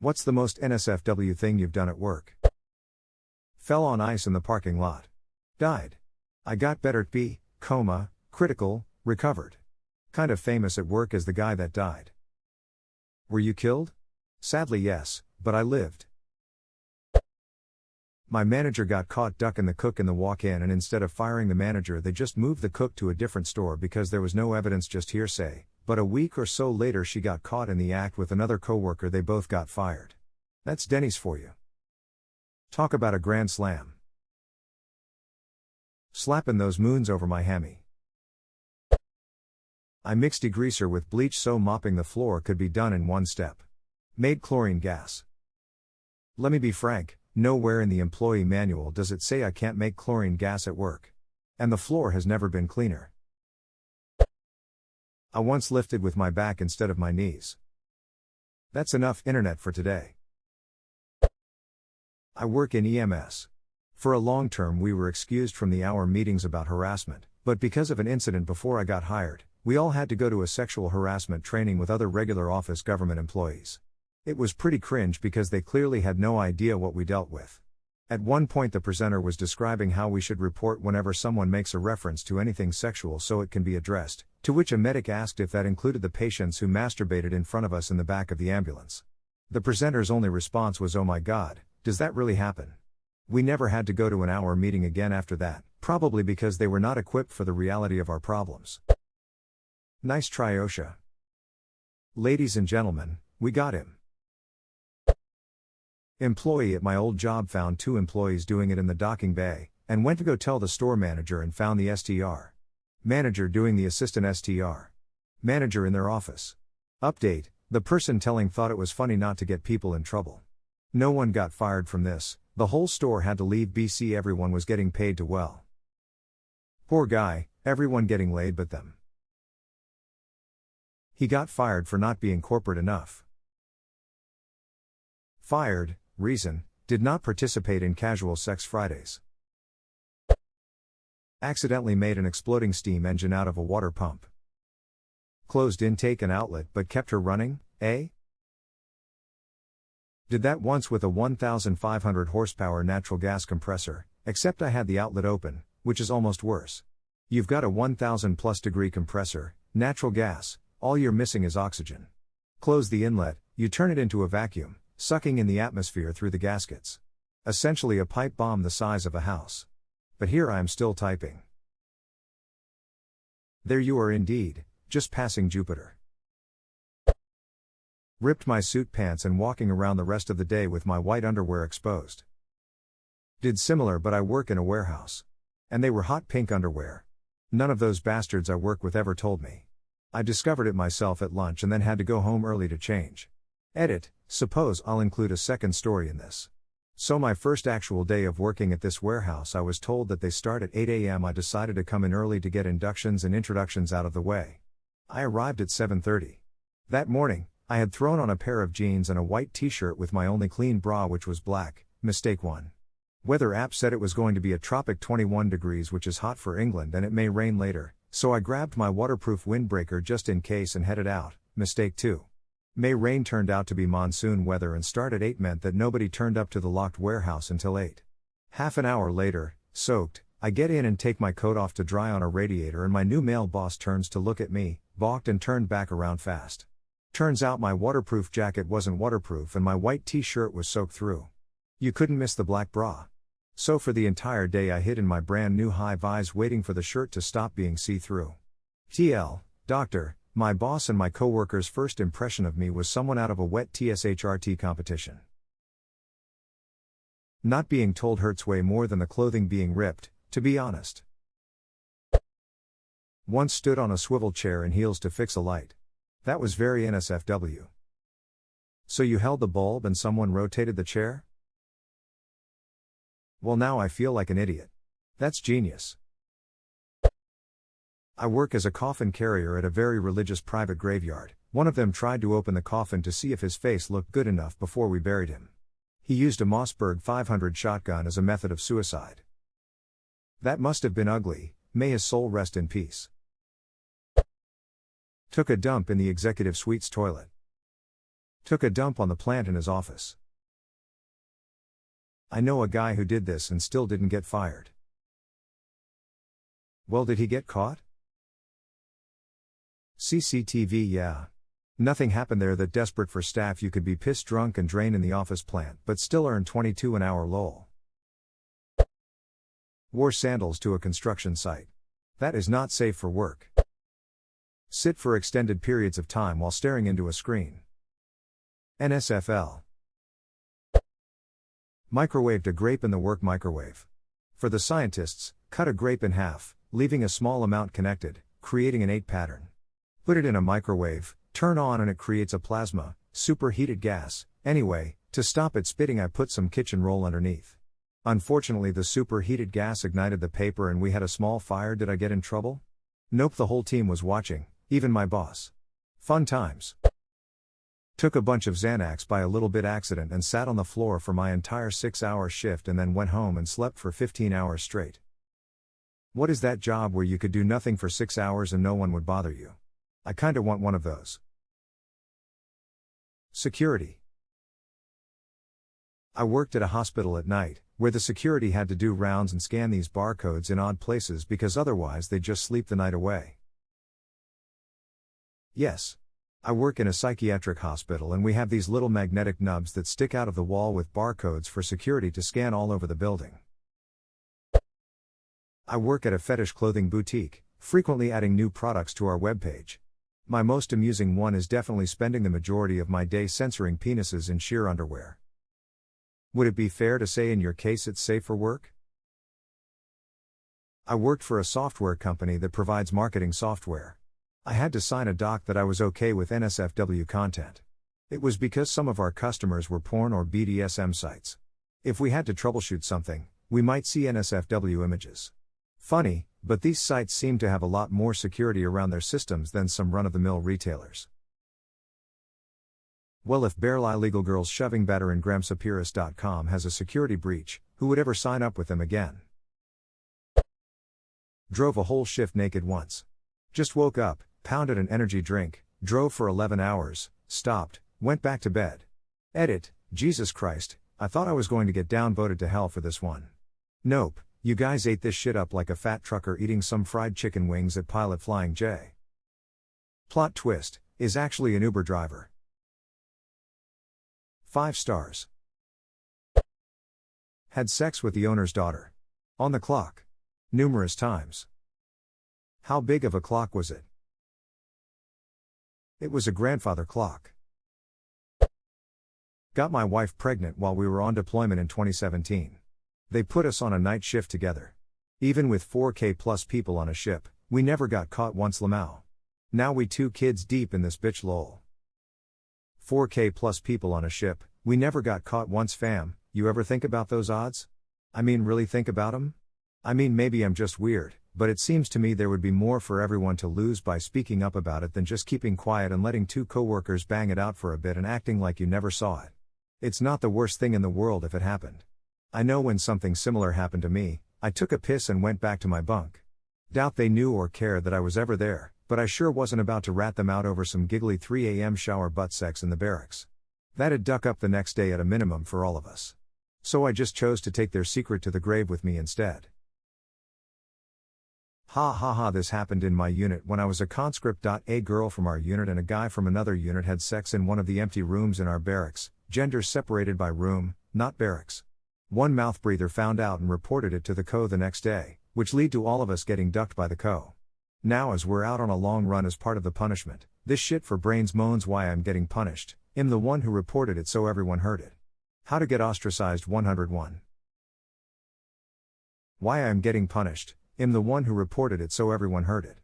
What's the most NSFW thing you've done at work? Fell on ice in the parking lot. Died. I got better at B, critical, recovered. Kind of famous at work as the guy that died. Were you killed? Sadly yes, but I lived. My manager got caught ducking the cook in the walk-in, and instead of firing the manager they just moved the cook to a different store because there was no evidence, just hearsay. But a week or so later she got caught in the act with another coworker. They both got fired. That's Denny's for you. Talk about a grand slam. Slapping those moons over my hammy. I mixed degreaser with bleach so mopping the floor could be done in one step. Made chlorine gas. Let me be frank, nowhere in the employee manual does it say I can't make chlorine gas at work. And the floor has never been cleaner. I once lifted with my back instead of my knees. That's enough internet for today. I work in EMS. For a long term we were excused from the hour meetings about harassment, but because of an incident before I got hired, we all had to go to a sexual harassment training with other regular office government employees. It was pretty cringe because they clearly had no idea what we dealt with. At one point the presenter was describing how we should report whenever someone makes a reference to anything sexual so it can be addressed, to which a medic asked if that included the patients who masturbated in front of us in the back of the ambulance. The presenter's only response was, "Oh my God, does that really happen?" We never had to go to an hour meeting again after that, probably because they were not equipped for the reality of our problems. Nice try, OSHA. Ladies and gentlemen, we got him. Employee at my old job found 2 employees doing it in the docking bay, and went to go tell the store manager and found the STR. Manager doing the assistant STR. Manager in their office. Update, the person telling thought it was funny not to get people in trouble. No one got fired from this, the whole store had to leave BC, everyone was getting paid to well. Poor guy, everyone getting laid but them. He got fired for not being corporate enough. Fired, reason, did not participate in casual sex Fridays. Accidentally made an exploding steam engine out of a water pump. Closed intake and outlet but kept her running, eh? Did that once with a 1,500 horsepower natural gas compressor, except I had the outlet open, which is almost worse. You've got a 1,000 plus degree compressor, natural gas, all you're missing is oxygen. Close the inlet, you turn it into a vacuum, sucking in the atmosphere through the gaskets. Essentially a pipe bomb the size of a house. But here I am still typing. There you are indeed, just passing Jupiter. Ripped my suit pants and walking around the rest of the day with my white underwear exposed. Did similar, but I work in a warehouse. And they were hot pink underwear. None of those bastards I work with ever told me. I discovered it myself at lunch and then had to go home early to change. Edit, suppose I'll include a second story in this. So my first actual day of working at this warehouse I was told that they start at 8 a.m. I decided to come in early to get inductions and introductions out of the way. I arrived at 7:30. That morning, I had thrown on a pair of jeans and a white t-shirt with my only clean bra, which was black, mistake 1. Weather app said it was going to be a tropic 21 degrees, which is hot for England, and it may rain later, so I grabbed my waterproof windbreaker just in case and headed out, mistake 2. May rain turned out to be monsoon weather, and start at 8 meant that nobody turned up to the locked warehouse until 8. Half an hour later, soaked, I get in and take my coat off to dry on a radiator, and my new male boss turns to look at me, balked, and turned back around fast. Turns out my waterproof jacket wasn't waterproof and my white t-shirt was soaked through. You couldn't miss the black bra. So for the entire day I hid in my brand new high-vis waiting for the shirt to stop being see-through. TL, doctor, my boss and my coworker's first impression of me was someone out of a wet TSHRT competition. Not being told hurts way more than the clothing being ripped, to be honest. Once stood on a swivel chair in heels to fix a light. That was very NSFW. So you held the bulb and someone rotated the chair? Well, now I feel like an idiot. That's genius. I work as a coffin carrier at a very religious private graveyard. One of them tried to open the coffin to see if his face looked good enough before we buried him. He used a Mossberg 500 shotgun as a method of suicide. That must have been ugly, may his soul rest in peace. Took a dump in the executive suite's toilet. Took a dump on the plant in his office. I know a guy who did this and still didn't get fired. Well, did he get caught? CCTV, yeah. Nothing happened there that desperate for staff you could be pissed drunk and drain in the office plant but still earn 22 an hour lol. Wore sandals to a construction site. That is not safe for work. Sit for extended periods of time while staring into a screen. NSFL. Microwaved a grape in the work microwave. For the scientists, cut a grape in half, leaving a small amount connected, creating an 8 pattern. Put it in a microwave, turn on and it creates a plasma, superheated gas. Anyway, to stop it spitting I put some kitchen roll underneath. Unfortunately the superheated gas ignited the paper and we had a small fire. Did I get in trouble? Nope, the whole team was watching, even my boss. Fun times. Took a bunch of Xanax by a little bit accident and sat on the floor for my entire 6-hour shift and then went home and slept for 15 hours straight. What is that job where you could do nothing for 6 hours and no one would bother you? I kinda want one of those. Security. I worked at a hospital at night, where the security had to do rounds and scan these barcodes in odd places because otherwise they'd just sleep the night away. Yes. I work in a psychiatric hospital and we have these little magnetic nubs that stick out of the wall with barcodes for security to scan all over the building. I work at a fetish clothing boutique, frequently adding new products to our webpage. My most amusing one is definitely spending the majority of my day censoring penises in sheer underwear. Would it be fair to say in your case it's safe for work? I worked for a software company that provides marketing software. I had to sign a doc that I was okay with NSFW content. It was because some of our customers were porn or BDSM sites. If we had to troubleshoot something, we might see NSFW images. Funny, but these sites seem to have a lot more security around their systems than some run-of-the-mill retailers. Well, if Barely Legal Girls Shoving Batter in GramSapirus.com has a security breach, who would ever sign up with them again? Drove a whole shift naked once. Just woke up, pounded an energy drink, drove for 11 hours, stopped, went back to bed. Edit, Jesus Christ, I thought I was going to get downvoted to hell for this one. Nope, you guys ate this shit up like a fat trucker eating some fried chicken wings at Pilot Flying J. Plot twist, is actually an Uber driver. 5 stars. Had sex with the owner's daughter. On the clock. Numerous times. How big of a clock was it? It was a grandfather clock. Got my wife pregnant while we were on deployment in 2017. They put us on a night shift together. Even with 4K plus people on a ship, we never got caught once Lamau. Now we 2 kids deep in this bitch lol. 4K plus people on a ship, we never got caught once fam. You ever think about those odds? I mean really think about them? I mean maybe I'm just weird, but it seems to me there would be more for everyone to lose by speaking up about it than just keeping quiet and letting 2 coworkers bang it out for a bit and acting like you never saw it. It's not the worst thing in the world if it happened. I know when something similar happened to me, I took a piss and went back to my bunk. Doubt they knew or cared that I was ever there, but I sure wasn't about to rat them out over some giggly 3 a.m. shower butt sex in the barracks. That'd duck up the next day at a minimum for all of us. So I just chose to take their secret to the grave with me instead. Ha ha ha, this happened in my unit when I was a conscript. A girl from our unit and a guy from another unit had sex in one of the empty rooms in our barracks, genders separated by room, not barracks. One mouth breather found out and reported it to the co the next day, which led to all of us getting ducked by the co. Now as we're out on a long run as part of the punishment, this shit for brains moans why I'm getting punished, I'm the one who reported it so everyone heard it. How to get ostracized 101. Why I'm getting punished, I'm the one who reported it so everyone heard it.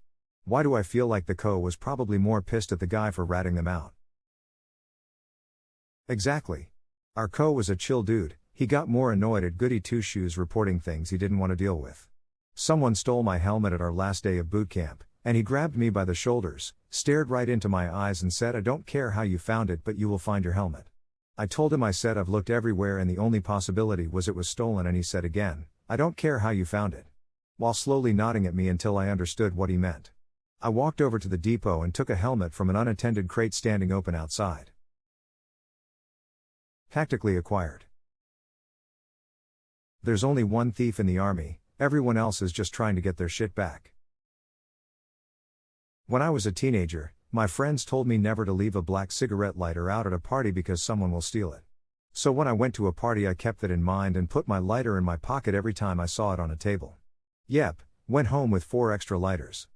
Why do I feel like the co was probably more pissed at the guy for ratting them out? Exactly. Our co was a chill dude, he got more annoyed at Goody Two Shoes reporting things he didn't want to deal with. Someone stole my helmet at our last day of boot camp, and he grabbed me by the shoulders, stared right into my eyes and said, "I don't care how you found it, but you will find your helmet." I told him I said I've looked everywhere and the only possibility was it was stolen, and he said again, "I don't care how you found it," while slowly nodding at me until I understood what he meant. I walked over to the depot and took a helmet from an unattended crate standing open outside. Tactically acquired. There's only one thief in the army, everyone else is just trying to get their shit back. When I was a teenager, my friends told me never to leave a black cigarette lighter out at a party because someone will steal it. So when I went to a party, I kept that in mind and put my lighter in my pocket every time I saw it on a table. Yep, went home with 4 extra lighters.